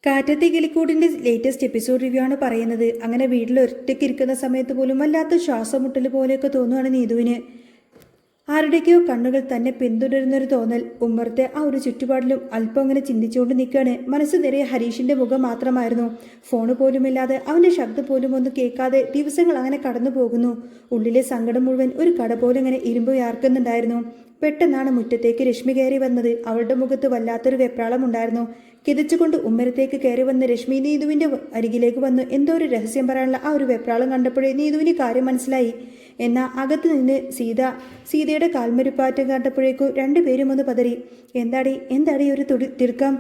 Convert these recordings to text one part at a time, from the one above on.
കാറ്റത്തെ കിളിക്കൂടിന്റെ latest episode review ആണ് പറയുന്നത്. അങ്ങനെ വീട്ടിൽ ഒറ്റയ്ക്ക് ഇരിക്കുന്ന സമയത്ത് പോലും വല്ലാത്ത ശ്വാസമുട്ടൽ പോലെയൊക്കെ തോന്നുകയാണ് നീതുവിന്. ആരുടെയൊക്കെയോ കണ്ണുകൾ തന്നെ പിന്തുടരുന്നൊരു തോന്നൽ. ഉമ്മറത്തെ ആ ഒരു ചുറ്റുപാടിലും അല്പം അങ്ങനെ ചിന്തിച്ചുകൊണ്ട് നിൽക്കുകയാണ്. മനസ്സ് നിറയെ ഹരീഷിന്റെ മുഖം മാത്രമായിരുന്നു. ഫോണ് പോലുമില്ലാതെ അവന്റെ ശബ്ദം പോലും ഒന്ന് കേൾക്കാതെ ദിവസങ്ങൾ അങ്ങനെ കടന്നു പോകുന്നു. ഉള്ളിലെ സങ്കടം മുഴുവൻ ഒരു കട പോലെ ഇങ്ങനെ ഇരുമ്പ് യാർക്കുന്നുണ്ടായിരുന്നു. പെട്ടെന്നാണ് മുറ്റത്തേക്ക് രശ്മി കയറി വന്നത്. അവളുടെ മുഖത്ത് വല്ലാത്തൊരു വെപ്രാളം ഉണ്ടായിരുന്നു. കിതച്ചുകൊണ്ട് ഉമ്മരത്തേക്ക് കയറി വന്ന രശ്മി നീതുവിന്റെ അരികിലേക്ക് വന്നു. എന്തോ ഒരു രഹസ്യം പറയാനുള്ള ആ ഒരു വെപ്രാളം കണ്ടപ്പോഴേ നീതുവിന് കാര്യം മനസ്സിലായി. എന്നാൽ അകത്ത് നിന്ന് സീതയുടെ കാൽമരുപ്പാറ്റം കണ്ടപ്പോഴേക്കും രണ്ടുപേരും ഒന്ന് പതറി. എന്താടി ഒരു തിടുക്കം?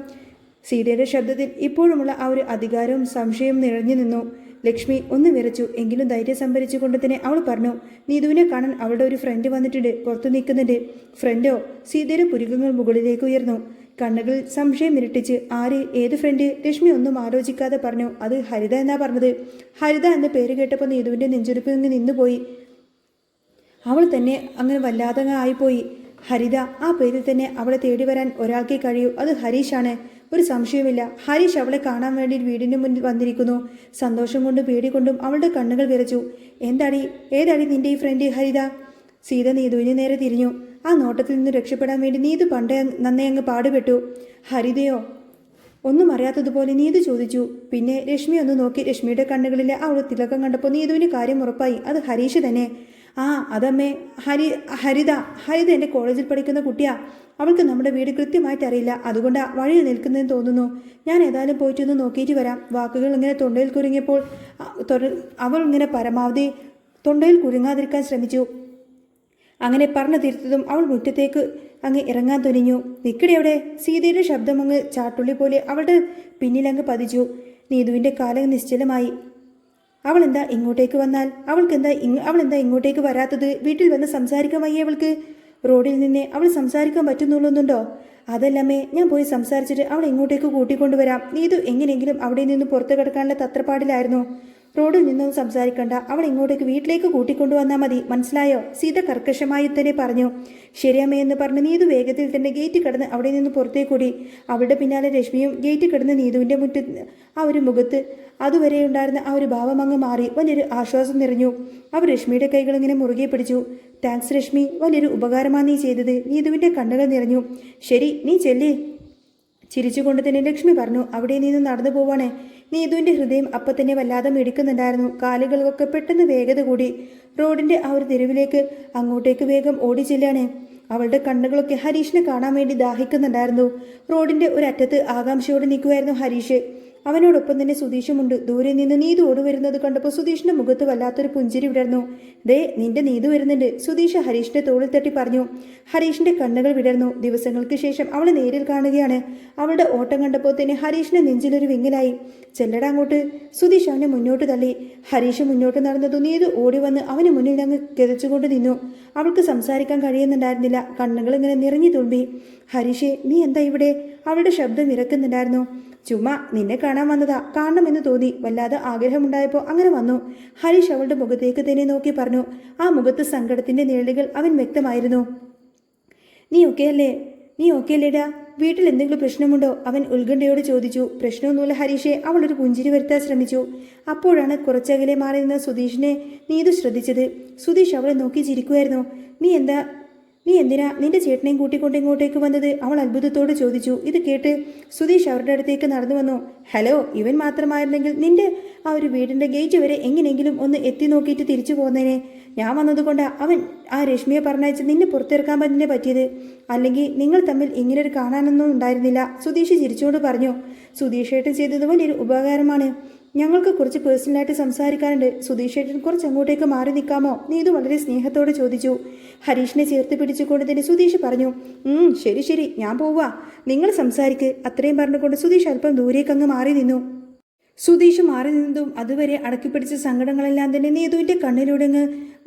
സീതയുടെ ശബ്ദത്തിൽ ഇപ്പോഴുമുള്ള ആ ഒരു അധികാരവും സംശയവും നിറഞ്ഞു നിന്നു. ലക്ഷ്മി ഒന്ന് വിറച്ചു. എങ്കിലും ധൈര്യം സംഭരിച്ചുകൊണ്ട് തന്നെ അവൾ പറഞ്ഞു, നീതുവിനെ കാണാൻ അവളുടെ ഒരു ഫ്രണ്ട് വന്നിട്ടുണ്ട്, പുറത്തു നിൽക്കുന്നുണ്ട്. ഫ്രണ്ടോ? സീതയുടെ പുരുകങ്ങൾ മുകളിലേക്ക് ഉയർന്നു. കണ്ണുകൾ സംശയം ഇരട്ടിച്ച്. ആര്? ഏത് ഫ്രണ്ട്? ലക്ഷ്മി ഒന്നും ആലോചിക്കാതെ പറഞ്ഞു, അത് ഹരിത എന്നാ പറഞ്ഞത്. ഹരിത എന്ന പേര് കേട്ടപ്പോൾ നീതുവിന്റെ നെഞ്ചുരുപ്പ് നിന്നുപോയി. അവൾ തന്നെ അങ്ങനെ വല്ലാതെ ആയിപ്പോയി. ഹരിത, ആ പേരിൽ തന്നെ അവളെ തേടി വരാൻ ഒരാൾക്കേ കഴിയൂ. അത് ഹരീഷാണ്, ഒരു സംശയവുമില്ല. ഹരീഷ് അവളെ കാണാൻ വേണ്ടി വീടിന് മുന്നിൽ വന്നിരിക്കുന്നു. സന്തോഷം കൊണ്ടും പേടി കൊണ്ടും അവളുടെ കണ്ണുകൾ വിറച്ചു. ഏതാടി നിന്റെ ഈ ഫ്രണ്ട് ഹരിത? സീത നീതുവിന് നേരെ തിരിഞ്ഞു. ആ നോട്ടത്തിൽ നിന്ന് രക്ഷപ്പെടാൻ വേണ്ടി നീതു പണ്ടേ നന്നേ അങ്ങ് പാടുപെട്ടു. ഹരിതയോ? ഒന്നും അറിയാത്തതുപോലെ നീതു ചോദിച്ചു. പിന്നെ രശ്മി ഒന്ന് നോക്കി. രശ്മിയുടെ കണ്ണുകളിലെ ആ ഒരു തിളക്കം കണ്ടപ്പോൾ നീതുവിന് കാര്യം ഉറപ്പായി. അത് ഹരീഷ് തന്നെ. ആ അതമ്മേ, ഹരിത എൻ്റെ കോളേജിൽ പഠിക്കുന്ന കുട്ടിയാ. അവൾക്ക് നമ്മുടെ വീട് കൃത്യമായിട്ട് അറിയില്ല, അതുകൊണ്ടാ വഴിയിൽ നിൽക്കുന്നതെന്ന് തോന്നുന്നു. ഞാൻ ഏതായാലും പോയിട്ടൊന്ന് നോക്കിയിട്ട് വരാം. വാക്കുകൾ ഇങ്ങനെ തൊണ്ടയിൽ കുരുങ്ങിയപ്പോൾ അവൾ ഇങ്ങനെ പരമാവധി തൊണ്ടയിൽ കുരുങ്ങാതിരിക്കാൻ ശ്രമിച്ചു. അങ്ങനെ പറഞ്ഞു തീർത്തതും അവൾ മുറ്റത്തേക്ക് അങ്ങ് ഇറങ്ങാൻ തുനിഞ്ഞു. നിക്കടെ അവിടെ? സീതയുടെ ശബ്ദം അങ്ങ് ചാട്ടുള്ളി പോലെ അവളുടെ പിന്നിലങ്ങ് പതിച്ചു. നീതുവിൻ്റെ കാലം നിശ്ചലമായി. അവളെന്താ ഇങ്ങോട്ടേക്ക് വന്നാൽ? അവളെന്താ ഇങ്ങോട്ടേക്ക് വരാത്തത്? വീട്ടിൽ വന്ന് സംസാരിക്കാൻ വയ്യ അവൾക്ക്? റോഡിൽ നിന്ന് അവൾ സംസാരിക്കാൻ പറ്റുന്നുള്ളൂന്നുണ്ടോ? അതല്ലമ്മേ, ഞാൻ പോയി സംസാരിച്ചിട്ട് അവൾ ഇങ്ങോട്ടേക്ക് കൂട്ടിക്കൊണ്ടുവരാം. നീതു എങ്ങനെയെങ്കിലും അവിടെ നിന്ന് പുറത്തു കിടക്കാനുള്ള തത്രപ്പാടിലായിരുന്നു. റോഡിൽ നിന്നൊന്നും സംസാരിക്കണ്ട, അവൾ ഇങ്ങോട്ടേക്ക് വീട്ടിലേക്ക് കൂട്ടിക്കൊണ്ടുവന്നാൽ മതി, മനസ്സിലായോ? സീത കർക്കശമായി തന്നെ പറഞ്ഞു. ശരിയമ്മേ എന്ന് പറഞ്ഞ് നീതു വേഗത്തിൽ തന്നെ ഗേറ്റ് കടന്ന് അവിടെ നിന്ന് പുറത്തേക്കൂടി. അവളുടെ പിന്നാലെ രശ്മിയും ഗേറ്റ് കടന്ന് നീതുവിൻ്റെ ആ ഒരു മുഖത്ത് അതുവരെ ഉണ്ടായിരുന്ന ആ ഒരു ഭാവം അങ്ങ് മാറി. വലിയൊരു ആശ്വാസം നിറഞ്ഞു. അവർ രശ്മിയുടെ കൈകൾ ഇങ്ങനെ മുറുകെ പിടിച്ചു. താങ്ക്സ് രശ്മി, വലിയൊരു ഉപകാരമാണ് നീ ചെയ്തത്. നീതുവിൻ്റെ കണ്ണുകൾ നിറഞ്ഞു. ശരി, നീ ചെല്ലേ. ചിരിച്ചുകൊണ്ട് തന്നെ ലക്ഷ്മി പറഞ്ഞു. അവിടെ നിന്ന് നടന്നു പോവാണേ. നീതുവിൻ്റെ ഹൃദയം അപ്പം തന്നെ വല്ലാതെ മിടിക്കുന്നുണ്ടായിരുന്നു. കാലുകൾക്കൊക്കെ പെട്ടെന്ന് വേഗത കൂടി. റോഡിൻ്റെ ആ ഒരു തെരുവിലേക്ക് അങ്ങോട്ടേക്ക് വേഗം ഓടിച്ചെല്ലാണ്. അവളുടെ കണ്ണുകളൊക്കെ ഹരീഷിനെ കാണാൻ വേണ്ടി ദാഹിക്കുന്നുണ്ടായിരുന്നു. റോഡിൻ്റെ ഒരറ്റത്ത് ആകാംക്ഷയോടെ നിൽക്കുമായിരുന്നു ഹരീഷ്. അവനോടൊപ്പം തന്നെ സുധീഷുമുണ്ട്. ദൂരെ നിന്ന് നീതു ഓടുവരുന്നത് കണ്ടപ്പോൾ സുധീഷിന്റെ മുഖത്ത് വല്ലാത്തൊരു പുഞ്ചിരി വിടർന്നു. ദേ, നിന്റെ നീതു വരുന്നുണ്ട്, സുധീഷ് ഹരീഷിന്റെ തോളിൽ തട്ടി പറഞ്ഞു. ഹരീഷിന്റെ കണ്ണുകൾ വിടർന്നു. ദിവസങ്ങൾക്ക് ശേഷം അവളെ നേരിൽ കാണുകയാണ്. അവളുടെ ഓട്ടം കണ്ടപ്പോൾ തന്നെ ഹരീഷിന്റെ നെഞ്ചിലൊരു വിങ്ങലായി. ചെല്ലട അങ്ങോട്ട്. സുധീഷ് അവനെ മുന്നോട്ട് തള്ളി. ഹരീഷ് മുന്നോട്ട് നടന്നതു നീതു ഓടി വന്ന് അവന് മുന്നിൽ അങ്ങ് കിതച്ചുകൊണ്ട് നിന്നു. അവൾക്ക് സംസാരിക്കാൻ കഴിയുന്നുണ്ടായിരുന്നില്ല. കണ്ണുകൾ ഇങ്ങനെ നിറഞ്ഞു തുമ്പി. ഹരീഷേ, നീ എന്താ ഇവിടെ? അവളുടെ ശബ്ദം ഇറക്കുന്നുണ്ടായിരുന്നു. ചുമ്മാ നിന്നെ കാണാൻ വന്നതാ, കാണണമെന്ന് തോന്നി, വല്ലാതെ ആഗ്രഹമുണ്ടായപ്പോൾ അങ്ങനെ വന്നു. ഹരീഷ് അവളുടെ മുഖത്തേക്ക് തന്നെ നോക്കി പറഞ്ഞു. ആ മുഖത്ത് സങ്കടത്തിന്റെ നിഴലുകൾ അവൻ വ്യക്തമായിരുന്നു. നീ ഓക്കെ അല്ലേടാ? വീട്ടിൽ എന്തെങ്കിലും പ്രശ്നമുണ്ടോ? അവൻ ഉത്കണ്ഠയോട് ചോദിച്ചു. പ്രശ്നമൊന്നുമില്ല ഹരീഷെ, അവളൊരു പുഞ്ചിരി വരുത്താൻ ശ്രമിച്ചു. അപ്പോഴാണ് കുറച്ചകലെ മാറി നിന്ന സുധീഷിനെ നീതു ശ്രദ്ധിച്ചത്. സുധീഷ് അവളെ നോക്കി ചിരിക്കുമായിരുന്നു. നീ എന്തിനാ നിന്റെ ചേട്ടനെയും കൂട്ടിക്കൊണ്ട് ഇങ്ങോട്ടേക്ക് വന്നത്? അവൾ അത്ഭുതത്തോട് ചോദിച്ചു. ഇത് കേട്ട് സുധീഷ് അവരുടെ അടുത്തേക്ക് നടന്നു വന്നു. ഹലോ, ഇവൻ മാത്രമായിരുന്നെങ്കിൽ നിന്റെ ആ ഒരു വീടിന്റെ ഗേറ്റ് വരെ എങ്ങനെയെങ്കിലും ഒന്ന് എത്തി നോക്കിയിട്ട് തിരിച്ചു പോകുന്നതിനെ. ഞാൻ വന്നതുകൊണ്ട് അവൻ ആ രശ്മിയെ പറഞ്ഞയച്ച് നിന്നെ പുറത്തിറക്കാൻ തന്നെ പറ്റിയത്. അല്ലെങ്കിൽ നിങ്ങൾ തമ്മിൽ ഇങ്ങനൊരു കാണാനൊന്നും ഉണ്ടായിരുന്നില്ല. സുധീഷ് ചിരിച്ചുകൊണ്ട് പറഞ്ഞു. സുധീഷേട്ടൻ ചെയ്തത് വലിയൊരു ഉപകാരമാണ്. ഞങ്ങൾക്ക് കുറച്ച് പേഴ്സണലായിട്ട് സംസാരിക്കാനുണ്ട്. സുധീഷേട്ടൻ കുറച്ച് അങ്ങോട്ടേക്ക് മാറി നിൽക്കാമോ? നീതു വളരെ സ്നേഹത്തോടെ ചോദിച്ചു. ഹരീഷിനെ ചേർത്ത് പിടിച്ചുകൊണ്ട് തന്നെ സുധീഷ് പറഞ്ഞു. ശരി, ഞാൻ പോവാ, നിങ്ങൾ സംസാരിക്ക്. അത്രയും പറഞ്ഞുകൊണ്ട് സുധീഷ് അല്പം ദൂരേക്ക് അങ്ങ് മാറി നിന്നു. സുധീഷ് മാറി നിന്നതും അതുവരെ അടക്കിപ്പിടിച്ച സങ്കടങ്ങളെല്ലാം തന്നെ നീതുവിൻ്റെ കണ്ണിലൂടെ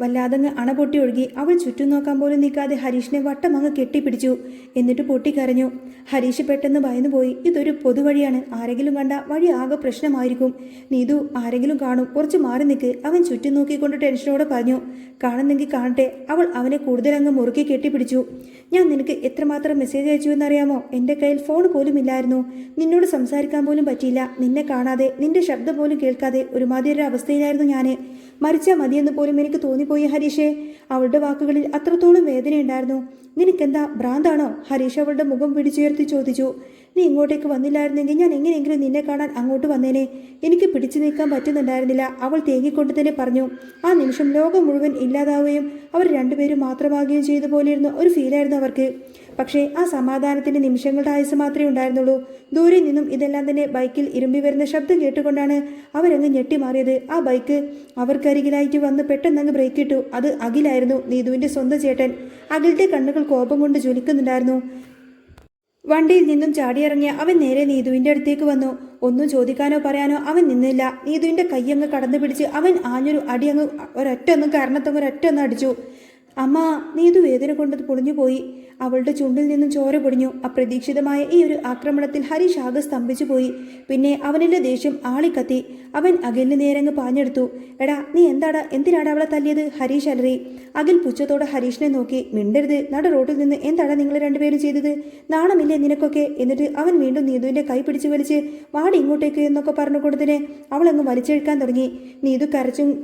വല്ലാതങ്ങ് അണപൊട്ടി ഒഴുകി. അവൾ ചുറ്റും നോക്കാൻ പോലും നിൽക്കാതെ ഹരീഷിനെ വട്ടമങ്ങ് കെട്ടിപ്പിടിച്ചു. എന്നിട്ട് പൊട്ടിക്കരഞ്ഞു. ഹരീഷ് പെട്ടെന്ന് ഭയന്നുപോയി. ഇതൊരു പൊതുവഴിയാണ്, ആരെങ്കിലും കണ്ട വഴി ആകെ പ്രശ്നമായിരിക്കും. നീതു, ആരെങ്കിലും കാണും, കുറച്ച് മാറി നിൽക്ക്. അവൻ ചുറ്റും നോക്കിക്കൊണ്ട് ടെൻഷനോടെ പറഞ്ഞു. കാണുന്നെങ്കിൽ കാണട്ടെ. അവൾ അവനെ കൂടുതലങ്ങ് മുറുക്കി കെട്ടിപ്പിടിച്ചു. ഞാൻ നിനക്ക് എത്രമാത്രം മെസ്സേജ് അയച്ചു എന്നറിയാമോ? എൻ്റെ കയ്യിൽ ഫോൺ പോലും ഇല്ലായിരുന്നു. നിന്നോട് സംസാരിക്കാൻ പോലും പറ്റിയില്ല. നിന്നെ കാണാതെ, നിന്റെ ശബ്ദം പോലും കേൾക്കാതെ ഒരുമാതിരി ഒരു അവസ്ഥയിലായിരുന്നു ഞാൻ. മരിച്ചാൽ മതിയെന്ന് പോലും എനിക്ക് തോന്നിപ്പോയി ഹരീഷേ. അവളുടെ വാക്കുകളിൽ അത്രത്തോളം വേദനയുണ്ടായിരുന്നു. നിനക്കെന്താ ഭ്രാന്താണോ? ഹരീഷ് അവളുടെ മുഖം പിടിച്ചുയർത്തി ചോദിച്ചു. നീ ഇങ്ങോട്ടേക്ക് വന്നില്ലായിരുന്നെങ്കിൽ ഞാൻ എങ്ങനെയെങ്കിലും നിന്നെ കാണാൻ അങ്ങോട്ട് വന്നേനെ. എനിക്ക് പിടിച്ചു നിൽക്കാൻ പറ്റുന്നുണ്ടായിരുന്നില്ല, അവൾ തേങ്ങിക്കൊണ്ട് തന്നെ പറഞ്ഞു. ആ നിമിഷം ലോകം മുഴുവൻ ഇല്ലാതാവുകയും അവർ രണ്ടുപേരും മാത്രമാകുകയും ചെയ്ത പോലെയിരുന്ന ഒരു ഫീലായിരുന്നു അവർക്ക്. പക്ഷേ ആ സമാധാനത്തിന്റെ നിമിഷങ്ങളുടെ ആയുസ് മാത്രമേ ഉണ്ടായിരുന്നുള്ളൂ. ദൂരെ നിന്നും ഇതെല്ലാം തന്നെ ബൈക്കിൽ ഇരുമ്പി വരുന്ന ശബ്ദം കേട്ടുകൊണ്ടാണ് അവരങ്ങ് ഞെട്ടിമാറിയത്. ആ ബൈക്ക് അവർക്കരികിലായിട്ട് വന്ന് പെട്ടെന്നങ്ങ് ബ്രേക്ക് ഇട്ടു. അത് അഖിലായിരുന്നു, നീതുവിന്റെ സ്വന്തം ചേട്ടൻ. അഖിലിന്റെ കണ്ണുകൾ കോപം കൊണ്ട് ജ്വലിക്കുന്നുണ്ടായിരുന്നു. വണ്ടിയിൽ നിന്നും ചാടിയിറങ്ങിയ അവൻ നേരെ നീതുവിന്റെ അടുത്തേക്ക് വന്നു. ഒന്നും ചോദിക്കാനോ പറയാനോ അവൻ നിന്നില്ല. നീതുവിന്റെ കൈയങ്ങ് കടന്നു പിടിച്ച് അവൻ ആഞ്ഞൊരു അടിയങ്ങ് ഒരൊറ്റൊന്നും കാരണത്തങ്ങ് ഒരൊറ്റൊന്നും അടിച്ചു. അമ്മ! നീതു വേദന കൊണ്ട് പൊളിഞ്ഞുപോയി. അവളുടെ ചുണ്ടിൽ നിന്നും ചോര പൊടിഞ്ഞു. അപ്രതീക്ഷിതമായ ഈ ഒരു ആക്രമണത്തിൽ ഹരീഷ് ആകെ സ്തംഭിച്ചു പോയി. പിന്നെ അവനിലെ ദേഷ്യം ആളിക്കത്തി. അവൻ അഖിലിന് നേരങ്ങ് പാഞ്ഞെടുത്തു. എടാ, നീ എന്തിനാടാ അവളെ തല്ലിയത്? ഹരീഷ് അലറി. അഖിൽ പുച്ഛത്തോടെ ഹരീഷിനെ നോക്കി. മിണ്ടരുത്, നട റോഡിൽ നിന്ന് എന്താടാ നിങ്ങൾ രണ്ടുപേരും ചെയ്തത്? നാണമില്ലേ നിനക്കൊക്കെ? എന്നിട്ട് അവൻ വീണ്ടും നീതുവിന്റെ കൈ പിടിച്ച് വലിച്ച് വാടി ഇങ്ങോട്ടേക്ക് എന്നൊക്കെ പറഞ്ഞുകൊണ്ടതിനെ അവളങ്ങ് വലിച്ചെഴുക്കാൻ തുടങ്ങി. നീതു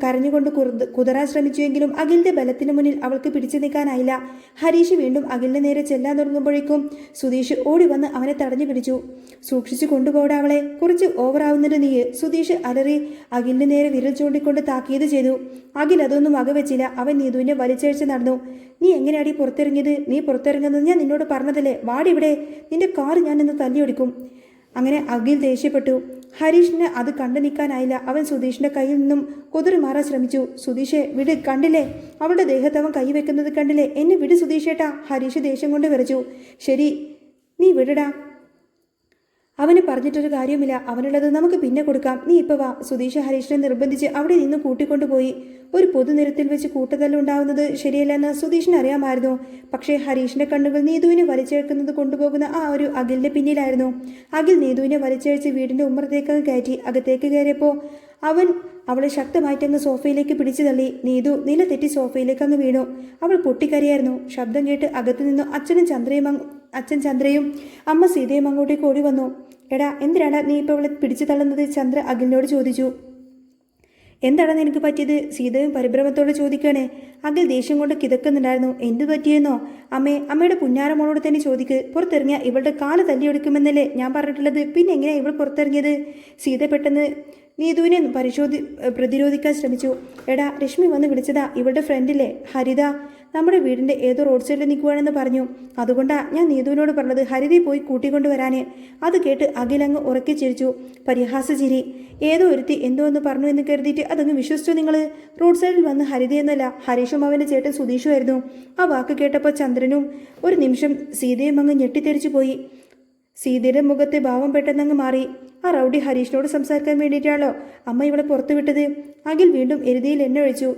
കരഞ്ഞുകൊണ്ട് കുതറാൻ ശ്രമിച്ചുവെങ്കിലും അഖിലിന്റെ ബലത്തിന് മുന്നിൽ അവൾക്ക് പിടിച്ചു നിൽക്കാനായില്ല. ഹരീഷ് വീണ്ടും അഖിലിന് നേരെ ചെല്ലാൻ തുടങ്ങുമ്പോഴേക്കും സുധീഷ് ഓടി വന്ന് അവനെ തടഞ്ഞു പിടിച്ചു. സൂക്ഷിച്ചു കൊണ്ടുപോടാ അവളെ, കുറച്ച് ഓവറാവുന്നുണ്ട് നീ. സുധീഷ് അലറി അഖിലിന് നേരെ വിരൽ ചൂണ്ടിക്കൊണ്ട് താക്കീത് ചെയ്തു. അഖിൽ അതൊന്നും വകവെച്ചില്ല. അവൻ നീതുവിനെ വലിച്ചഴിച്ച് നടന്നു. നീ എങ്ങനെയാടി പുറത്തിറങ്ങിയത്? നീ പുറത്തിറങ്ങുന്നത് ഞാൻ നിന്നോട് പറഞ്ഞതല്ലേ? വാടി ഇവിടെ, നിന്റെ കാറ് ഞാൻ ഇന്ന് തല്ലിയൊടിക്കും. അങ്ങനെ അഖിൽ ദേഷ്യപ്പെട്ടു. ഹരീഷിന് അത് കണ്ടു നിൽക്കാനായില്ല. അവൻ സുധീഷിന്റെ കയ്യിൽ നിന്നും കുതിറി മാറാൻ ശ്രമിച്ചു. സുധീഷെ വിട്, കണ്ടില്ലേ അവളുടെ ദേഹത്ത് അവൻ കൈ വെക്കുന്നത് കണ്ടില്ലേ? എന്നെ വിട് സുധീഷേട്ടാ. ഹരീഷ് ദേഷ്യം കൊണ്ട് വിറച്ചു. ശരി, നീ വിടടാ, അവന് പറഞ്ഞിട്ടൊരു കാര്യമില്ല. അവനുള്ളത് നമുക്ക് പിന്നെ കൊടുക്കാം. നീ ഇപ്പൊ വാ. സുധീഷ് ഹരീഷിനെ നിർബന്ധിച്ച് അവിടെ നിന്ന് കൂട്ടിക്കൊണ്ടുപോയി. ഒരു പൊതുനിരത്തിൽ വെച്ച് കൂട്ടത്തല്ലുണ്ടാവുന്നത് ശരിയല്ലെന്ന് സുധീഷിന് അറിയാമായിരുന്നു. പക്ഷേ ഹരീഷിന്റെ കണ്ണുകൾ നീതുവിനെ വലിച്ചെഴുക്കുന്നത് കൊണ്ടുപോകുന്ന ആ ഒരു അഖിലിന്റെ പിന്നിലായിരുന്നു. അഖിൽ നീതുവിനെ വലിച്ചഴിച്ച് വീടിന്റെ ഉമ്മറത്തേക്ക് കയറ്റി. അകത്തേക്ക് കയറിയപ്പോൾ അവൻ അവളെ ശക്തമായിട്ടങ്ങ് സോഫയിലേക്ക് പിടിച്ചു തള്ളി. നീതു നില തെറ്റി സോഫയിലേക്ക് അങ്ങ് വീണു. അവൾ പൊട്ടിക്കരയായിരുന്നു. ശബ്ദം കേട്ട് അകത്തു നിന്നും അച്ഛൻ ചന്ദ്രയും അമ്മ സീതയും അങ്ങോട്ടേക്ക് ഓടി വന്നു. എടാ, എന്തിനാണ് നീ ഇപ്പോൾ അവളെ പിടിച്ചു തള്ളുന്നത്? ചന്ദ്ര അഖിലിനോട് ചോദിച്ചു. എന്താണ് നിനക്ക് പറ്റിയത്? സീതയും പരിഭ്രമത്തോടെ ചോദിക്കുകയാണ്. അഖിൽ ദേഷ്യം കൊണ്ട് കിതക്കുന്നുണ്ടായിരുന്നു. എന്തു പറ്റിയെന്നോ? അമ്മയുടെ പുന്നാരമോളോട് തന്നെ ചോദിക്ക്. പുറത്തിറങ്ങിയ ഇവളുടെ കാല് തല്ലിയൊടുക്കുമെന്നല്ലേ ഞാൻ പറഞ്ഞിട്ടുള്ളത്? പിന്നെ എങ്ങനെയാണ് ഇവൾ പുറത്തിറങ്ങിയത്? സീത പെട്ടെന്ന് നീതുവിനെ പ്രതിരോധിക്കാൻ ശ്രമിച്ചു. എടാ, രശ്മി വന്ന് വിളിച്ചതാ. ഇവളുടെ ഫ്രണ്ടില്ലേ ഹരിത, നമ്മുടെ വീടിൻ്റെ ഏതോ റോഡ് സൈഡിൽ നിൽക്കുവാണെന്ന് പറഞ്ഞു. അതുകൊണ്ടാ ഞാൻ നീതുവിനോട് പറഞ്ഞത് ഹരിതയെ പോയി കൂട്ടിക്കൊണ്ടുവരാന്. അത് കേട്ട് അഖിലങ്ങ് ഉറക്കി ചിരിച്ചു. പരിഹാസ ചിരി. ഏതോ ഒരുത്തി എന്തോ എന്ന് പറഞ്ഞു എന്ന് കരുതിയിട്ട് അതങ്ങ് വിശ്വസിച്ചു നിങ്ങൾ? റോഡ് സൈഡിൽ വന്ന് ഹരിതയെന്നല്ല, ഹരീഷും അവൻ്റെ ചേട്ടൻ സുധീഷുമായിരുന്നു. ആ വാക്ക് കേട്ടപ്പോൾ ചന്ദ്രനും ഒരു നിമിഷം സീതയും അങ്ങ് ഞെട്ടിത്തെറിച്ചു പോയി. സീതയുടെ മുഖത്തെ ഭാവം പെട്ടെന്നങ്ങ് മാറി. ആ റൗഡി ഹരീഷിനോട് സംസാരിക്കാൻ വേണ്ടിയിട്ടാണല്ലോ അമ്മ ഇവളെ പുറത്തു വിട്ടത്. അഖിൽ വീണ്ടും എരുതിയിൽ എണ്ണ ഒഴിച്ചു.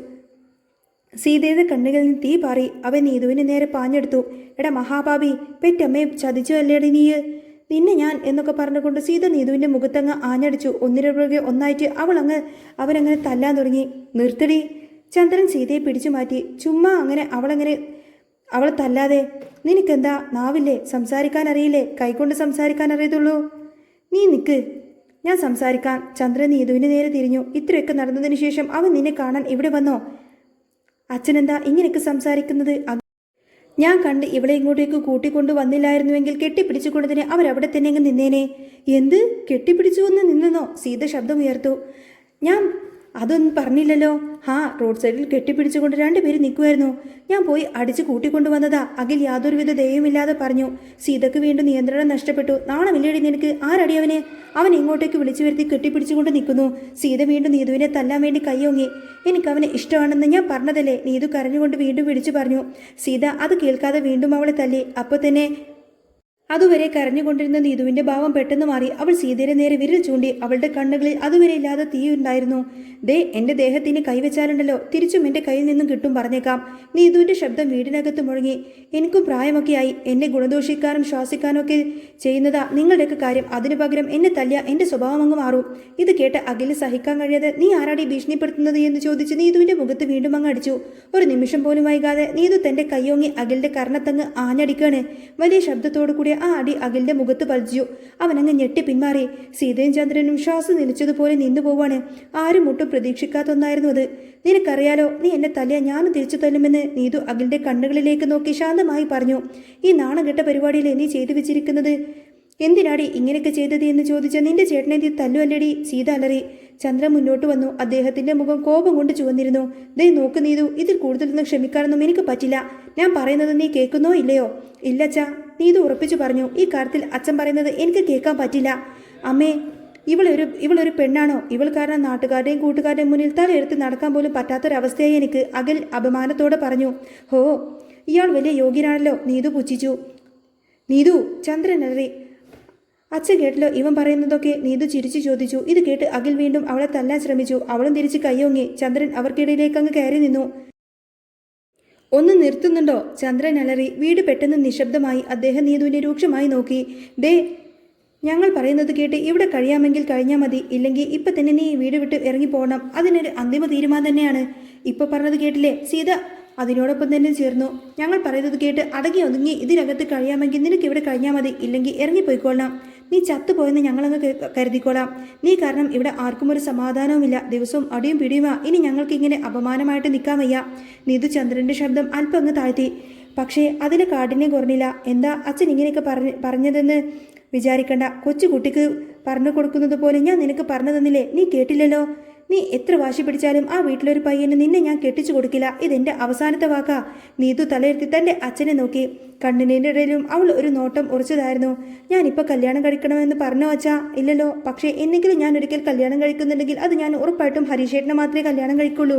സീതയുടെ കണ്ണുകളിൽ നിന്ന് തീ പാറി. അവൻ നീതുവിന് നേരെ പാഞ്ഞെടുത്തു. എടാ മഹാഭാവി, പെറ്റമ്മയെ ചതിച്ചു അല്ലേടി നീ? നിന്നെ ഞാൻ എന്നൊക്കെ പറഞ്ഞുകൊണ്ട് സീത നീതുവിൻ്റെ മുഖത്തങ്ങ് ആഞ്ഞടിച്ചു. ഒന്നിനുപുറകെ ഒന്നായിട്ട് അവനങ്ങനെ തല്ലാൻ തുടങ്ങി. നിർത്തടി. ചന്ദ്രൻ സീതയെ പിടിച്ചു മാറ്റി. ചുമ്മാ അങ്ങനെ അവളെ തല്ലാതെ. നിനക്കെന്താ നാവില്ലേ? സംസാരിക്കാൻ അറിയില്ലേ? കൈകൊണ്ട് സംസാരിക്കാൻ അറിയത്തുള്ളൂ. നീ നിൽക്ക്, ഞാൻ സംസാരിക്കാം. ചന്ദ്രൻ നീതുവിന് നേരെ തിരിഞ്ഞു. ഇത്രയൊക്കെ നടന്നതിന് ശേഷം അവൻ നിന്നെ കാണാൻ ഇവിടെ വന്നോ? അച്ഛനെന്താ ഇങ്ങനെയൊക്കെ സംസാരിക്കുന്നത്? ഞാൻ കണ്ട് ഇവളെ ഇങ്ങോട്ടേക്ക് കൂട്ടിക്കൊണ്ടു വന്നില്ലായിരുന്നുവെങ്കിൽ കെട്ടിപ്പിടിച്ചുകൊണ്ടതിന് അവരവിടെ തന്നെ അങ്ങ് നിന്നേനെ. എന്ത് കെട്ടിപ്പിടിച്ചു വന്ന് നിന്നെന്നോ? സീത ശബ്ദം ഉയർത്തു. ഞാൻ അതൊന്നും പറഞ്ഞില്ലല്ലോ. റോഡ് സൈഡിൽ കെട്ടിപ്പിടിച്ചുകൊണ്ട് രണ്ടുപേര് നിൽക്കുമായിരുന്നു. ഞാൻ പോയി അടിച്ച് കൂട്ടിക്കൊണ്ടുവന്നതാ. അഖിൽ യാതൊരുവിധ ദയവുമില്ലാതെ പറഞ്ഞു. സീതക്ക് വീണ്ടും നിയന്ത്രണം നഷ്ടപ്പെട്ടു. നാണമില്ലേടി നിനക്ക്? ആരടി അവനെ? അവൻ ഇങ്ങോട്ടേക്ക് വിളിച്ചു വരുത്തി കെട്ടിപ്പിടിച്ചുകൊണ്ട് നിൽക്കുന്നു. സീത വീണ്ടും നീതുവിനെ തല്ലാൻ വേണ്ടി കയ്യോങ്ങി. എനിക്കവനെ ഇഷ്ടമാണെന്ന് ഞാൻ പറഞ്ഞതല്ലേ? നീതു കരഞ്ഞുകൊണ്ട് വീണ്ടും വിളിച്ചു പറഞ്ഞു. സീത അത് കേൾക്കാതെ വീണ്ടും അവളെ തല്ലി. അപ്പോൾ തന്നെ അതുവരെ കരഞ്ഞുകൊണ്ടിരുന്ന നീതുവിന്റെ ഭാവം പെട്ടെന്ന് മാറി. അവൾ സീതയുടെ നേരെ വിരൽ ചൂണ്ടി. അവളുടെ കണ്ണുകളിൽ അതുവരെ ഇല്ലാതെ തീയുണ്ടായിരുന്നു. ദേ, എന്റെ ദേഹത്തിന് കൈവച്ചാലുണ്ടല്ലോ തിരിച്ചും എന്റെ കയ്യിൽ നിന്നും കിട്ടും പറഞ്ഞേക്കാം. നീതുവിന്റെ ശബ്ദം വീടിനകത്ത് മുഴങ്ങി. എനിക്കും പ്രായമൊക്കെയായി. എന്നെ ഗുണദോഷിക്കാനും ശ്വാസിക്കാനും ഒക്കെ ചെയ്യുന്നതാ നിങ്ങളുടെയൊക്കെ കാര്യം. അതിനു പകരം എന്നെ തല്ലിയ എന്റെ സ്വഭാവം അങ്ങ് മാറും. ഇത് കേട്ട് അഖിലിന് സഹിക്കാൻ കഴിയാതെ നീ ആരാടി ഭീഷണിപ്പെടുത്തുന്നത് എന്ന് ചോദിച്ച് നീതുവിന്റെ മുഖത്ത് വീണ്ടും അങ്ങ് അടിച്ചു. ഒരു നിമിഷം പോലും വൈകാതെ നീതു തന്റെ കൈയോങ്ങി അഖിലിന്റെ കർണത്തങ്ങ് ആഞ്ഞടിക്കാണ്. വലിയ ശബ്ദത്തോടു കൂടി ആ അടി അഖിലിന്റെ മുഖത്ത് പതിച്ചു. അവനങ്ങ് ഞെട്ടി പിന്മാറി. സീതയും ചന്ദ്രനും ശ്വാസം നിലച്ചതുപോലെ നിന്നു പോവാണ്. ആരും ഒട്ടും പ്രതീക്ഷിക്കാത്ത ഒന്നായിരുന്നു അത്. നിനക്കറിയാലോ, നീ എന്നെ തല്ലിയ ഞാനും തിരിച്ചു തല്ലുമെന്ന് നീതു അഖിലിന്റെ കണ്ണുകളിലേക്ക് നോക്കി ശാന്തമായി പറഞ്ഞു. ഈ നാണംകെട്ട പരിപാടിയിലെ നീ ചെയ്തു വെച്ചിരിക്കുന്നത് എന്തിനാടി ഇങ്ങനെയൊക്കെ ചെയ്തത് എന്ന് ചോദിച്ച നിന്റെ ചേട്ടനെ നീ തല്ലുവല്ലടി, സീത അലറി. ചന്ദ്രൻ മുന്നോട്ട് വന്നു. അദ്ദേഹത്തിന്റെ മുഖം കോപം കൊണ്ട് ചുവന്നിരുന്നു. ദേ നോക്ക് നീതു, ഇതിൽ കൂടുതലൊന്നും ക്ഷമിക്കാനൊന്നും എനിക്ക് പറ്റില്ല. ഞാൻ പറയുന്നത് നീ കേൾക്കുന്നോ ഇല്ലയോ? ഇല്ലച്ചാ, നീതു ഉറപ്പിച്ചു പറഞ്ഞു. ഈ കാര്യത്തിൽ അച്ഛൻ പറയുന്നത് എനിക്ക് കേൾക്കാൻ പറ്റില്ല. അമ്മേ, ഇവളൊരു പെണ്ണാണോ? ഇവൾ കാരണം നാട്ടുകാരുടെയും കൂട്ടുകാരുടെയും മുന്നിൽ തലയെടുത്ത് നടക്കാൻ പോലും പറ്റാത്തൊരവസ്ഥയായി എനിക്ക്, അഖിൽ അഭിമാനത്തോടെ പറഞ്ഞു. ഹോ, ഇയാൾ വലിയ യോഗ്യനാണല്ലോ, നീതു പുച്ഛിച്ചു. നീതു, ചന്ദ്രൻ അലറി. അച്ഛൻ കേട്ടല്ലോ ഇവൻ പറയുന്നതൊക്കെ? നീതു ചിരിച്ചു ചോദിച്ചു. ഇത് കേട്ട് അഖിൽ വീണ്ടും അവളെ തല്ലാൻ ശ്രമിച്ചു. അവളും തിരിച്ച് കയ്യോങ്ങി. ചന്ദ്രൻ അവർക്കിടയിലേക്ക് അങ്ങ് കയറി നിന്നു. ഒന്ന് നിർത്തുന്നുണ്ടോ? ചന്ദ്രൻ അലറി. വീട് പെട്ടെന്ന് നിശബ്ദമായി. അദ്ദേഹം നീതുവിനെ രൂക്ഷമായി നോക്കി. ദേ, ഞങ്ങൾ പറയുന്നത് കേട്ട് ഇവിടെ കഴിയാമെങ്കിൽ കഴിഞ്ഞാൽ മതി. ഇല്ലെങ്കിൽ ഇപ്പം തന്നെ നീ ഈ വീട് വിട്ട് ഇറങ്ങിപ്പോകണം. അതിനൊരു അന്തിമ തീരുമാനം തന്നെയാണ്. ഇപ്പം പറഞ്ഞത് കേട്ടില്ലേ? സീത അതിനോടൊപ്പം തന്നെ ചേർന്നു. ഞങ്ങൾ പറയുന്നത് കേട്ട് അടങ്ങി ഒതുങ്ങി ഇതിനകത്ത് കഴിയാമെങ്കിൽ നിനക്ക് ഇവിടെ കഴിഞ്ഞാൽ മതി. ഇല്ലെങ്കിൽ ഇറങ്ങിപ്പോയിക്കൊള്ളാം. നീ ചത്തുപോയെന്ന് ഞങ്ങളങ്ങ് കരുതിക്കോളാം. നീ കാരണം ഇവിടെ ആർക്കും ഒരു സമാധാനവുമില്ല. ദിവസവും അടിയും പിടിയുമാ. ഇനി ഞങ്ങൾക്ക് ഇങ്ങനെ അപമാനമായിട്ട് നിൽക്കാൻ വയ്യ. നീതു ചന്ദ്രന്റെ ശബ്ദം അല്പം അങ്ങ് താഴ്ത്തി. പക്ഷേ അതിന് കാഠിന്യം കുറഞ്ഞില്ല. എന്താ അച്ഛൻ ഇങ്ങനെയൊക്കെ പറഞ്ഞതെന്ന് വിചാരിക്കണ്ട. കൊച്ചുകുട്ടിക്ക് പറഞ്ഞു കൊടുക്കുന്നത് പോലെ ഞാൻ നിനക്ക് പറഞ്ഞു തന്നില്ലേ? നീ കേട്ടില്ലല്ലോ. നീ എത്ര വാശി പിടിച്ചാലും ആ വീട്ടിലൊരു പയ്യന് നിന്നെ ഞാൻ കെട്ടിച്ചു കൊടുക്കില്ല. ഇതെന്റെ അവസാനത്തെ വാക്കാ. നീതു തലയിരുത്തി തന്റെ അച്ഛനെ നോക്കി. കണ്ണിൻ്റെ ഇടയിലും അവൾ ഒരു നോട്ടം ഉറച്ചതായിരുന്നു. ഞാനിപ്പോൾ കല്യാണം കഴിക്കണമെന്ന് പറഞ്ഞോ അച്ഛാ? ഇല്ലല്ലോ. പക്ഷേ എന്നെങ്കിലും ഞാൻ ഒരിക്കൽ കല്യാണം കഴിക്കുന്നുണ്ടെങ്കിൽ അത് ഞാൻ ഉറപ്പായിട്ടും ഹരീഷേട്ടനെ മാത്രമേ കല്യാണം കഴിക്കുള്ളൂ.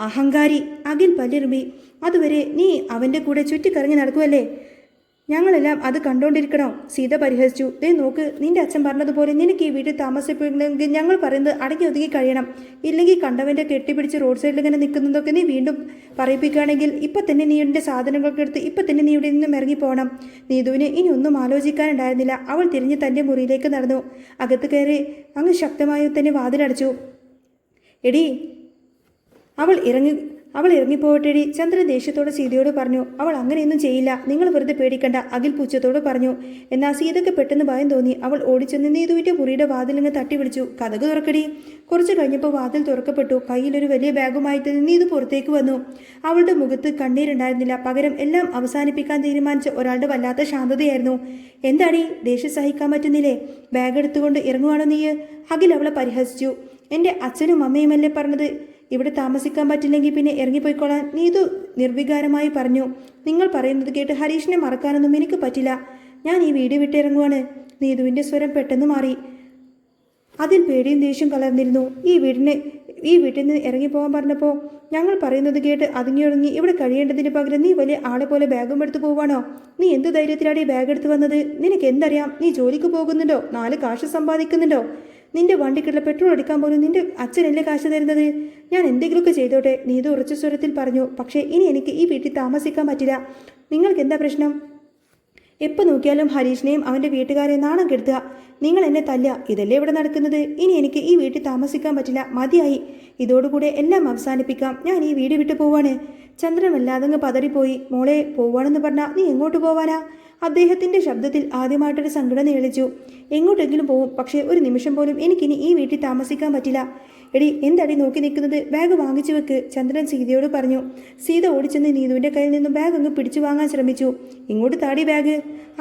അഹങ്കാരി, അഖിൽ പല്ലിറുമ്പി. അതുവരെ നീ അവൻ്റെ കൂടെ ചുറ്റിക്കറങ്ങി നടക്കുമല്ലേ? ഞങ്ങളെല്ലാം അത് കണ്ടുകൊണ്ടിരിക്കണോ? സീത പരിഹസിച്ചു. ദേ നോക്ക്, നിന്റെ അച്ഛൻ പറഞ്ഞതുപോലെ നിനക്ക് ഈ വീട്ടിൽ താമസിപ്പിക്കണമെങ്കിൽ ഞങ്ങൾ പറയുന്നത് അടങ്ങി ഒതുങ്ങി കഴിയണം. ഇല്ലെങ്കിൽ കണ്ടവൻ്റെ കെട്ടിപ്പിടിച്ച് റോഡ് സൈഡിൽ ഇങ്ങനെ നിൽക്കുന്നതൊക്കെ നീ വീണ്ടും പറയിപ്പിക്കുകയാണെങ്കിൽ ഇപ്പം തന്നെ നീ എൻ്റെ സാധനങ്ങളൊക്കെ എടുത്ത് ഇപ്പം തന്നെ നീ ഇവിടെ നിന്നും ഇറങ്ങിപ്പോകണം. നീതുവിന് ഇനി ഒന്നും ആലോചിക്കാനുണ്ടായിരുന്നില്ല. അവൾ തിരിഞ്ഞ് തൻ്റെ മുറിയിലേക്ക് നടന്നു. അകത്ത് കയറി അങ്ങ് ശക്തമായി തന്നെ വാതിലടച്ചു. എടി, അവൾ ഇറങ്ങിപ്പോവട്ടെടി, ചന്ദ്രൻ ദേഷ്യത്തോടെ സീതയോട് പറഞ്ഞു. അവൾ അങ്ങനെയൊന്നും ചെയ്യില്ല. നിങ്ങൾ വെറുതെ പേടിക്കണ്ട, അഖിൽ പുച്ഛത്തോട് പറഞ്ഞു. എന്നാൽ സീതയ്ക്ക് പെട്ടെന്ന് ഭയം തോന്നി. അവൾ ഓടിച്ചെന്ന് നീതുവിൻ്റെ മുറിയുടെ വാതിലിങ്ങ് തട്ടി വിളിച്ചു. കതക് തുറക്കടി. കുറച്ച് കഴിഞ്ഞപ്പോൾ വാതിൽ തുറക്കപ്പെട്ടു. കയ്യിലൊരു വലിയ ബാഗുമായിട്ട് നീതു പുറത്തേക്ക് വന്നു. അവളുടെ മുഖത്ത് കണ്ണീരുണ്ടായിരുന്നില്ല. പകരം എല്ലാം അവസാനിപ്പിക്കാൻ തീരുമാനിച്ച ഒരാളുടെ വല്ലാത്ത ശാന്തതയായിരുന്നു. എന്താടി, ദേഷ്യം സഹിക്കാൻ പറ്റുന്നില്ലേ? ബാഗ് എടുത്തുകൊണ്ട് ഇറങ്ങുവാണോ നീ? അഖിൽ അവളെ പരിഹസിച്ചു. എൻ്റെ അച്ഛനും അമ്മയുമല്ലേ പറഞ്ഞത് ഇവിടെ താമസിക്കാൻ പറ്റില്ലെങ്കിൽ പിന്നെ ഇറങ്ങിപ്പോയിക്കോളാൻ? നീതു നിർവികാരമായി പറഞ്ഞു. നിങ്ങൾ പറയുന്നത് കേട്ട് ഹരീഷിനെ മറക്കാനൊന്നും എനിക്ക് പറ്റില്ല. ഞാൻ ഈ വീട് വിട്ടിറങ്ങുവാണ്. നീതുവിൻ്റെ സ്വരം പെട്ടെന്ന് മാറി. അതിൽ പേടിയും ദേഷ്യം കലർന്നിരുന്നു. ഈ വീട്ടിൽ നിന്ന് ഇറങ്ങിപ്പോകാൻ പറഞ്ഞപ്പോൾ ഞങ്ങൾ പറയുന്നത് കേട്ട് അതുങ്ങിയൊടുങ്ങി ഇവിടെ കഴിയേണ്ടതിന് പകരം നീ വലിയ ആളെ പോലെ ബാഗും എടുത്ത് പോവാണോ? നീ എന്ത് ധൈര്യത്തിലാണ് ഈ ബാഗ് എടുത്ത് വന്നത്? നിനക്ക് എന്തറിയാം? നീ ജോലിക്ക് പോകുന്നുണ്ടോ? 4 കാശ് സമ്പാദിക്കുന്നുണ്ടോ? നിന്റെ വണ്ടിക്കുള്ള പെട്രോൾ അടിക്കാൻ പോലും നിന്റെ അച്ഛനല്ലേ കാശ് തരുന്നത്? ഞാൻ എന്തെങ്കിലുമൊക്കെ ചെയ്തോട്ടെ, നീതു ഉറച്ച സ്വരത്തിൽ പറഞ്ഞു. പക്ഷേ ഇനി എനിക്ക് ഈ വീട്ടിൽ താമസിക്കാൻ പറ്റില്ല. നിങ്ങൾക്ക് എന്താ പ്രശ്നം? എപ്പോൾ നോക്കിയാലും ഹരീഷിനെയും അവൻ്റെ വീട്ടുകാരെയും നാണം കെടുത്തുക. നിങ്ങൾ എന്നെ തല്ല, ഇതല്ലേ ഇവിടെ നടക്കുന്നത്? ഇനി എനിക്ക് ഈ വീട്ടിൽ താമസിക്കാൻ പറ്റില്ല. മതിയായി. ഇതോടുകൂടെ എല്ലാം അവസാനിപ്പിക്കാം. ഞാൻ ഈ വീട് വിട്ടു പോവാണ്. ചന്ദ്രൻ വല്ലാതങ്ങ് പതറിപ്പോയി. മോളെ, പോവാണെന്ന് പറഞ്ഞാൽ നീ എങ്ങോട്ട് പോവാനാ? അദ്ദേഹത്തിൻ്റെ ശബ്ദത്തിൽ ആദ്യമായിട്ടൊരു സങ്കടം നിഴലിച്ചു. എങ്ങോട്ടെങ്കിലും പോവും, പക്ഷേ ഒരു നിമിഷം പോലും എനിക്കിനി ഈ വീട്ടിൽ താമസിക്കാൻ പറ്റില്ല. എടി, എന്തടി നോക്കി നിൽക്കുന്നത്? ബാഗ് വാങ്ങിച്ചു വെക്ക്, ചന്ദ്രൻ സീതയോട് പറഞ്ഞു. സീത ഓടിച്ചെന്ന് നീതുവിൻ്റെ കയ്യിൽ നിന്നും ബാഗ് അങ്ങ് പിടിച്ചു വാങ്ങാൻ ശ്രമിച്ചു. ഇങ്ങോട്ട് താടി ബാഗ്.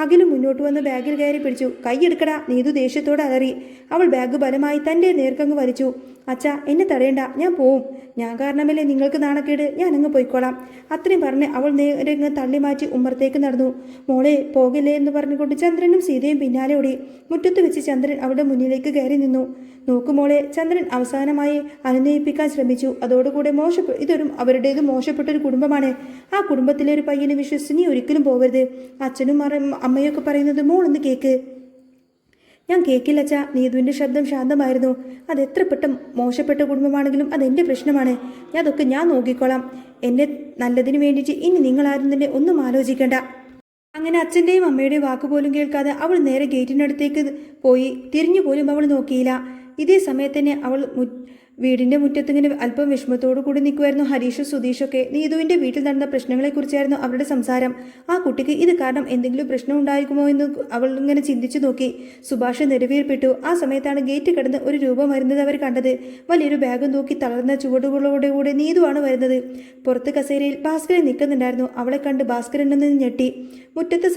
അഖിലും മുന്നോട്ട് വന്ന് ബാഗിൽ കയറി പിടിച്ചു. കൈയെടുക്കടാ, നീതു ദേഷ്യത്തോടെ അലറി. അവൾ ബാഗ് ബലമായി തൻ്റെ നേർക്കങ്ങ് വലിച്ചു. അച്ഛാ എന്നെ തടയണ്ട, ഞാൻ പോവും. ഞാൻ കാരണമല്ലേ നിങ്ങൾക്ക് നാണക്കേട്, ഞാൻ അങ്ങ് പോയിക്കോളാം. അത്രയും പറഞ്ഞ് അവൾ നേരെ അങ്ങ് തള്ളി മാറ്റി ഉമ്മറത്തേക്ക് നടന്നു. മോളെ പോകില്ലേ എന്ന് പറഞ്ഞുകൊണ്ട് ചന്ദ്രനും സീതയും പിന്നാലെ ഓടി. മുറ്റത്ത് വെച്ച് ചന്ദ്രൻ അവിടെ മുന്നിലേക്ക് കയറി നിന്നു. നോക്കുമോളെ, ചന്ദ്രൻ അവസാനമായി അനുനയിപ്പിക്കാൻ ശ്രമിച്ചു. അതോടുകൂടെ അവരുടേത് മോശപ്പെട്ടൊരു കുടുംബമാണ്. ആ കുടുംബത്തിലെ ഒരു പയ്യനെ വിശ്വസിച്ച് നീ ഒരിക്കലും പോകരുത്. അച്ഛനും അമ്മയൊക്കെ പറയുന്നത് മോളൊന്ന് കേക്ക്. ഞാൻ കേക്കില്ലച്ച. നീതുവിൻ്റെ ശബ്ദം ശാന്തമായിരുന്നു. അതെത്ര മോശപ്പെട്ട കുടുംബമാണെങ്കിലും അതെൻ്റെ പ്രശ്നമാണ്. അതൊക്കെ ഞാൻ നോക്കിക്കോളാം. എന്നെ നല്ലതിന് വേണ്ടിയിട്ട് ഇനി നിങ്ങളാരും തന്നെ ഒന്നും ആലോചിക്കേണ്ട. അങ്ങനെ അച്ഛൻ്റെയും അമ്മയുടെയും വാക്കുപോലും കേൾക്കാതെ അവൾ നേരെ ഗേറ്റിനടുത്തേക്ക് പോയി. തിരിഞ്ഞു പോലും അവൾ നോക്കിയില്ല. ഇതേ സമയത്ത് തന്നെ അവൾ വീടിൻ്റെ മുറ്റത്തിങ്ങനെ അല്പം വിഷമത്തോടു കൂടി നിൽക്കുമായിരുന്നു ഹരീഷും സുധീഷൊക്കെ. നീതുവിൻ്റെ വീട്ടിൽ നടന്ന പ്രശ്നങ്ങളെക്കുറിച്ചായിരുന്നു അവരുടെ സംസാരം. ആ കുട്ടിക്ക് ഇത് കാരണം എന്തെങ്കിലും പ്രശ്നം ഉണ്ടായിരിക്കുമോ എന്ന് അവൾ ഇങ്ങനെ ചിന്തിച്ചു നോക്കി. സുഭാഷ് നെടുവീർപ്പെട്ടു. ആ സമയത്താണ് ഗേറ്റ് കടന്ന് ഒരു രൂപം വരുന്നത് അവർ കണ്ടത്. വലിയൊരു ബാഗും തൂക്കി തളർന്ന ചുവടുകളോടെ കൂടെ നീതുവാണ് വരുന്നത്. പുറത്ത് കസേരയിൽ ഭാസ്കരൻ നിൽക്കുന്നുണ്ടായിരുന്നു. അവളെ കണ്ട് ഭാസ്കരൻ നിന്ന് ഞെട്ടി. മുറ്റത്ത്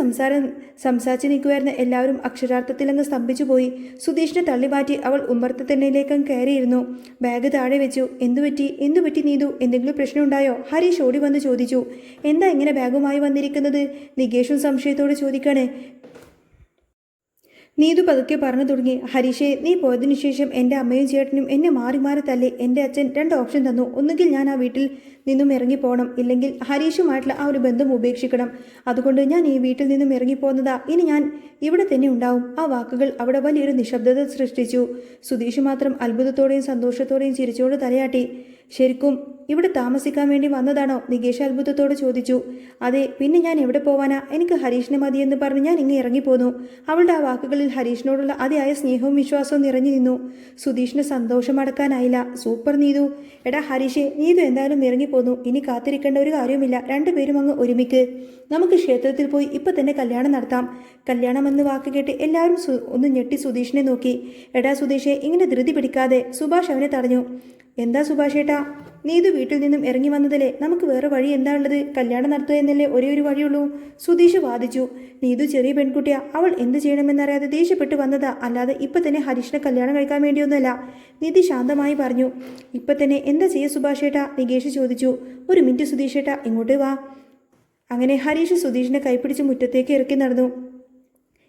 സംസാരിച്ച് നിൽക്കുമായിരുന്ന എല്ലാവരും അക്ഷരാർത്ഥത്തിലങ്ങ് സ്തംഭിച്ചു പോയി. സുധീഷിനെ തള്ളിമാറ്റി അവൾ ഉമ്മർത്ത് തന്നെയിലേക്കങ്ങ് കയറിയിരുന്നു. ബാഗ് താഴെ വെച്ചു. എന്തുപറ്റി നീതു? എന്തെങ്കിലും പ്രശ്നമുണ്ടായോ? ഹരീഷ് ഓടി വന്ന് ചോദിച്ചു. എന്താ ഇങ്ങനെ ബാഗുമായി വന്നിരിക്കുന്നത്? നികേഷും സംശയത്തോടെ ചോദിക്കാണ്. നീതു പതുക്കെ പറഞ്ഞു തുടങ്ങി. ഹരീഷെ, നീ പോയതിനു ശേഷം എൻ്റെ അമ്മയും ചേട്ടനും എന്നെ മാറി മാറി തല്ലി. എൻ്റെ അച്ഛൻ 2 ഓപ്ഷൻ തന്നു. ഒന്നുകിൽ ഞാൻ ആ വീട്ടിൽ നിന്നും ഇറങ്ങിപ്പോകണം, ഇല്ലെങ്കിൽ ഹരീഷുമായിട്ടുള്ള ആ ഒരു ബന്ധം ഉപേക്ഷിക്കണം. അതുകൊണ്ട് ഞാൻ ഈ വീട്ടിൽ നിന്നും ഇറങ്ങിപ്പോകുന്നതാ. ഇനി ഞാൻ ഇവിടെ തന്നെ ഉണ്ടാവും. ആ വാക്കുകൾ അവിടെ വലിയൊരു നിശബ്ദത സൃഷ്ടിച്ചു. സുധീഷ് മാത്രം അത്ഭുതത്തോടെയും സന്തോഷത്തോടെയും ചിരിച്ചോട് തലയാട്ടി. ശരിക്കും ഇവിടെ താമസിക്കാൻ വേണ്ടി വന്നതാണോ? നികേഷ് അത്ഭുതത്തോടെ ചോദിച്ചു. അതെ, പിന്നെ ഞാൻ എവിടെ പോവാനാ? എനിക്ക് ഹരീഷിനെ മതിയെന്ന് പറഞ്ഞ് ഞാൻ ഇങ്ങ് ഇറങ്ങിപ്പോന്നു. അവളുടെ ആ വാക്കുകളിൽ ഹരീഷിനോടുള്ള അതിയായ സ്നേഹവും വിശ്വാസവും നിറഞ്ഞു നിന്നു. സുധീഷിന് സന്തോഷം അടക്കാനായില്ല. സൂപ്പർ നീതു. എടാ ഹരീഷെ, നീതു എന്തായാലും ഇറങ്ങിപ്പോന്നു. ഇനി കാത്തിരിക്കേണ്ട ഒരു കാര്യവുമില്ല. 2 പേരും അങ്ങ് ഒരുമിക്ക്. നമുക്ക് ക്ഷേത്രത്തിൽ പോയി ഇപ്പം തന്നെ കല്യാണം നടത്താം. കല്യാണമെന്ന് വാക്ക് കേട്ട് എല്ലാവരും ഒന്ന് ഞെട്ടി സുധീഷിനെ നോക്കി. എടാ സുധീഷെ, ഇങ്ങനെ ധൃതി പിടിക്കാതെ. സുഭാഷ് അവനെ തടഞ്ഞു. എന്താ സുഭാഷേട്ടാ? നീതു വീട്ടിൽ നിന്നും ഇറങ്ങി വന്നതല്ലേ? നമുക്ക് വേറെ വഴി എന്താ ഉള്ളത്? കല്യാണം നടത്തുക എന്നല്ലേ ഒരേ ഒരു വഴിയുള്ളൂ. സുധീഷ് വാദിച്ചു. നീതു ചെറിയ പെൺകുട്ടിയാ. അവൾ എന്ത് ചെയ്യണമെന്നറിയാതെ ദേഷ്യപ്പെട്ട് വന്നതാ. അല്ലാതെ ഇപ്പം തന്നെ ഹരീഷിനെ കല്യാണം കഴിക്കാൻ വേണ്ടിയൊന്നുമല്ല. നിധി ശാന്തമായി പറഞ്ഞു. ഇപ്പം തന്നെ എന്താ ചെയ്യുക സുഭാഷേട്ടാ? നികേഷ് ചോദിച്ചു. 1 മിനിറ്റ് സുധീഷേട്ടാ, ഇങ്ങോട്ട് വാ. അങ്ങനെ ഹരീഷ് സുധീഷിനെ കൈപ്പിടിച്ച് മുറ്റത്തേക്ക് ഇറക്കി നടന്നു.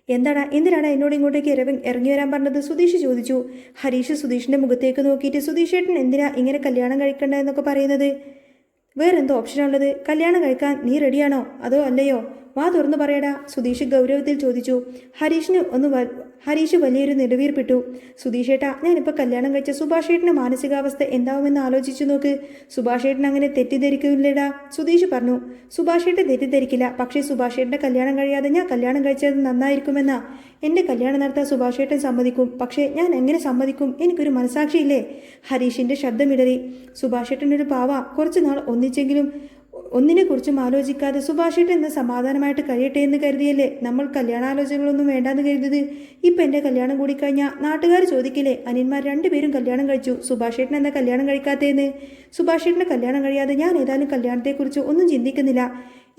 എന്തിനാടാ എന്നോട് ഇങ്ങോട്ടേക്ക് ഇറങ്ങി വരാൻ പറഞ്ഞത്? സുധീഷ് ചോദിച്ചു. ഹരീഷ് സുധീഷിൻ്റെ മുഖത്തേക്ക് നോക്കിയിട്ട്, സുധീഷേട്ടൻ എന്തിനാ ഇങ്ങനെ കല്യാണം കഴിക്കണ്ട എന്നൊക്കെ പറയുന്നത്? വേറെന്തോ ഓപ്ഷനുള്ളത്? കല്യാണം കഴിക്കാൻ നീ റെഡിയാണോ അതോ അല്ലയോ? വാ തുറന്നു പറയടാ, സുധീഷ് ഗൗരവത്തിൽ ചോദിച്ചു. ഹരീഷ് വലിയൊരു നെടുവീർപ്പിട്ടു. സുധീഷേട്ടാ, ഞാനിപ്പോൾ കല്യാണം കഴിച്ച സുഭാഷേട്ടൻ്റെ മാനസികാവസ്ഥ എന്താവുമെന്ന് ആലോചിച്ചു നോക്ക്. സുഭാഷേട്ടൻ അങ്ങനെ തെറ്റിദ്ധരിക്കില്ലടാ, സുധീഷ് പറഞ്ഞു. സുഭാഷേട്ടൻ തെറ്റിദ്ധരിക്കില്ല. പക്ഷേ സുഭാഷേട്ടൻ്റെ കല്യാണം കഴിയാതെ ഞാൻ കല്യാണം കഴിച്ചത് നന്നായിരിക്കുമെന്നാ. എൻ്റെ കല്യാണം നടത്താൻ സുഭാഷേട്ടൻ സമ്മതിക്കും. പക്ഷേ ഞാൻ എങ്ങനെ സമ്മതിക്കും? എനിക്കൊരു മനസാക്ഷിയില്ലേ? ഹരീഷിൻ്റെ ശബ്ദമിടറി. സുഭാഷേട്ടനൊരു പാവ. കുറച്ചു നാൾ ഒന്നിച്ചെങ്കിലും ഒന്നിനെക്കുറിച്ചും ആലോചിക്കാതെ സുഭാഷേട്ടൻ എന്ന് സമാധാനമായിട്ട് കഴിയട്ടെ എന്ന് കരുതിയല്ലേ നമ്മൾ കല്യാണാലോചനകളൊന്നും വേണ്ടാന്ന് കരുതിയത്. ഇപ്പം എൻ്റെ കല്യാണം കൂടി കഴിഞ്ഞാൽ നാട്ടുകാർ ചോദിക്കില്ലേ, അനിയന്മാർ 2 പേരും കല്യാണം കഴിച്ചു, സുഭാഷേട്ടൻ എന്താ കല്യാണം കഴിക്കാത്തതെന്ന്? സുഭാഷേട്ടനെ കല്യാണം കഴിയാതെ ഞാൻ ഏതായാലും കല്യാണത്തെക്കുറിച്ച് ഒന്നും ചിന്തിക്കുന്നില്ല.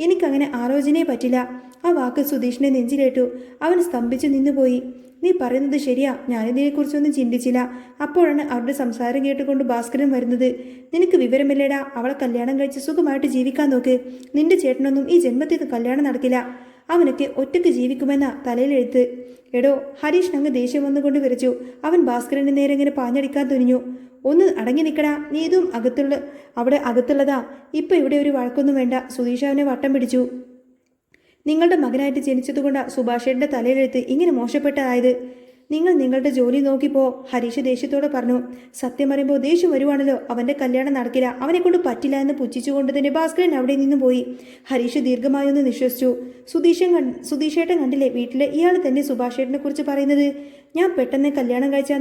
എനിക്കങ്ങനെ ആലോചനയെ പറ്റില്ല. ആ വാക്ക് സുധീഷിനെ നെഞ്ചിലേറ്റു. അവൻ സ്തംഭിച്ചു നിന്നുപോയി. നീ പറയുന്നത് ശരിയാ, ഞാനിതിനെക്കുറിച്ചൊന്നും ചിന്തിച്ചില്ല. അപ്പോഴാണ് അവരുടെ സംസാരം കേട്ടുകൊണ്ട് ഭാസ്കരൻ വരുന്നത്. നിനക്ക് വിവരമില്ലേടാ? അവളെ കല്യാണം കഴിച്ച് സുഖമായിട്ട് ജീവിക്കാൻ നോക്ക്. നിന്റെ ചേട്ടനൊന്നും ഈ ജന്മത്തിൽ കല്യാണം നടക്കില്ല. അവനൊക്കെ ഒറ്റയ്ക്ക് ജീവിക്കുമെന്ന തലയിലെഴുത്ത്. എടോ, ഹരീഷ് അങ്ങ് ദേഷ്യം വന്നുകൊണ്ട് വിറച്ചു. അവൻ ഭാസ്കരന് നേരെ ഇങ്ങനെ പാഞ്ഞടിക്കാൻ തുനിഞ്ഞു. ഒന്ന് അടങ്ങി നിൽക്കടാ, നീതും അവിടെ അകത്തുള്ളതാ. ഇപ്പം ഇവിടെ ഒരു വഴക്കൊന്നും വേണ്ട. സുധീഷ് അവനെ വട്ടം പിടിച്ചു. നിങ്ങളുടെ മകനായിട്ട് ജനിച്ചതുകൊണ്ടാണ് സുഭാഷേട്ടൻ്റെ തലയിലെഴുത്ത് ഇങ്ങനെ മോശപ്പെട്ടതായത്. നിങ്ങൾ നിങ്ങളുടെ ജോലി നോക്കിപ്പോ, ഹരീഷ് ദേഷ്യത്തോടെ പറഞ്ഞു. സത്യം പറയുമ്പോൾ ദേഷ്യം വരുവാണല്ലോ. അവൻ്റെ കല്യാണം നടക്കില്ല, അവനെക്കൊണ്ട് പറ്റില്ല എന്ന് പുച്ഛിച്ചുകൊണ്ട് തന്നെ ഭാസ്കരൻ അവിടെ നിന്ന് പോയി. ഹരീഷ് ദീർഘമായൊന്ന് നിശ്വസിച്ചു. സുധീഷേട്ടൻ കണ്ടില്ലേ, വീട്ടിലെ ഇയാൾ തന്നെ സുഭാഷേട്ടനെ കുറിച്ച് പറയുന്നത്. ഞാൻ പെട്ടെന്ന് കല്യാണം കഴിച്ച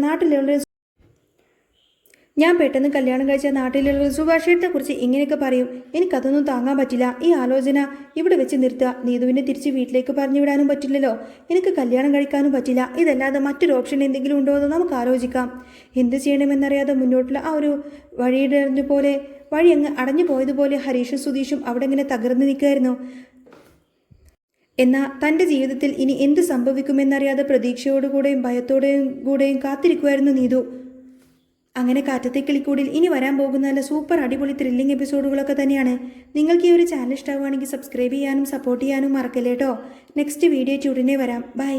നാട്ടിലുള്ള സുഭാഷേട്ടനെ കുറിച്ച് ഇങ്ങനെയൊക്കെ പറയും. എനിക്കതൊന്നും താങ്ങാൻ പറ്റില്ല. ഈ ആലോചന ഇവിടെ വെച്ച് നിർത്തുക. നീതുവിനെ തിരിച്ച് വീട്ടിലേക്ക് പറഞ്ഞു വിടാനും പറ്റില്ലല്ലോ. എനിക്ക് കല്യാണം കഴിക്കാനും പറ്റില്ല. ഇതല്ലാതെ മറ്റൊരു ഓപ്ഷൻ എന്തെങ്കിലും ഉണ്ടോ എന്ന് നമുക്ക് ആലോചിക്കാം. എന്ത് ചെയ്യണമെന്നറിയാതെ മുന്നോട്ടുള്ള ആ ഒരു വഴി അങ്ങ് അടഞ്ഞു പോയതുപോലെ ഹരീഷും സുധീഷും അവിടെ ഇങ്ങനെ തകർന്നു നിൽക്കുമായിരുന്നു. എന്നാൽ തൻ്റെ ജീവിതത്തിൽ ഇനി എന്ത് സംഭവിക്കുമെന്നറിയാതെ പ്രതീക്ഷയോടുകൂടെയും ഭയത്തോടെയും കാത്തിരിക്കുമായിരുന്നു നീതു. അങ്ങനെ കാറ്റത്തെ കിളിക്കൂടിൽ ഇനി വരാൻ പോകുന്ന നല്ല സൂപ്പർ അടിപൊളി ത്രില്ലിംഗ് എപ്പിസോഡുകളൊക്കെ തന്നെയാണ്. നിങ്ങൾക്ക് ഈ ഒരു ചാനൽ ഇഷ്ടമാവുകയാണെങ്കിൽ സബ്സ്ക്രൈബ് ചെയ്യാനും സപ്പോർട്ട് ചെയ്യാനും മറക്കല്ലേ കേട്ടോ. നെക്സ്റ്റ് വീഡിയോ ഉടനെ വരാം. ബൈ.